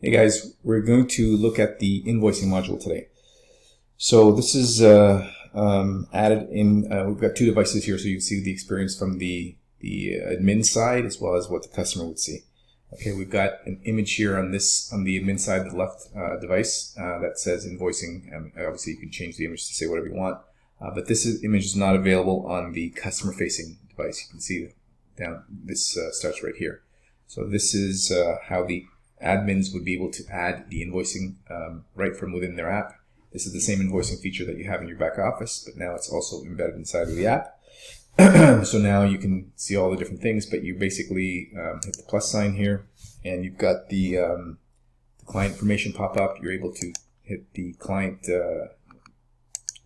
Hey guys, we're going to look at the invoicing module today. So this is added in, we've got two devices here so you can see the experience from the admin side as well as what the customer would see. Okay, we've got an image here on the admin side, the left device that says invoicing. Obviously you can change the image to say whatever you want, but image is not available on the customer facing device. You can see this starts right here. So this is how the admins would be able to add the invoicing right from within their app. This is the same invoicing feature that you have in your back office, but now it's also embedded inside of the app. So now you can see all the different things, but you basically hit the plus sign here, and you've got the client information pop up. You're able to hit the client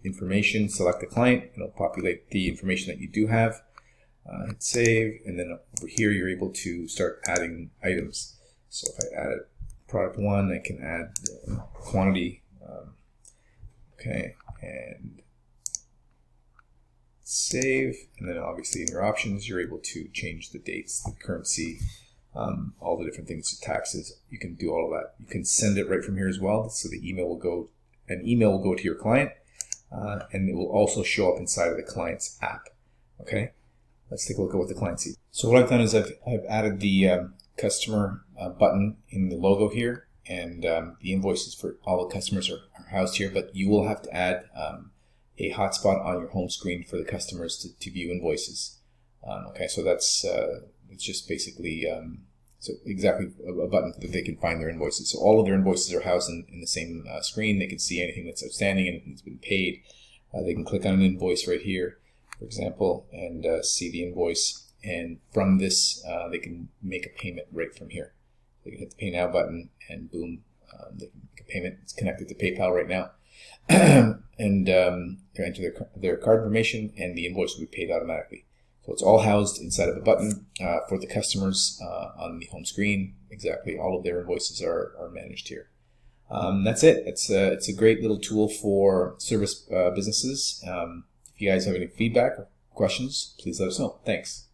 information, select the client, and it'll populate the information that you do have. Hit save, and then over here you're able to start adding items. So if I add product 1, I can add quantity, okay, and save. And then obviously in your options, you're able to change the dates, the currency, all the different things, the taxes. You can do all of that. You can send it right from here as well. So the email will go, an email will go to your client, and it will also show up inside of the client's app. Okay, let's take a look at what the client sees. So what I've done is I've added the customer button in the logo here, and the invoices for all the customers are housed here, but you will have to add a hotspot on your home screen for the customers to view invoices. Okay, so that's it's just basically so exactly a button that they can find their invoices. So all of their invoices are housed in the same screen. They can see anything that's outstanding, anything that's been paid. They can click on an invoice right here, for example, and see the invoice. And from this, they can make a payment right from here. They can hit the Pay Now button, and boom, they can make a payment. It's connected to PayPal right now. And they enter their card information, and the invoice will be paid automatically. So it's all housed inside of a button for the customers on the home screen. Exactly, all of their invoices are managed here. That's it. It's a great little tool for service businesses. If you guys have any feedback or questions, please let us know. Thanks.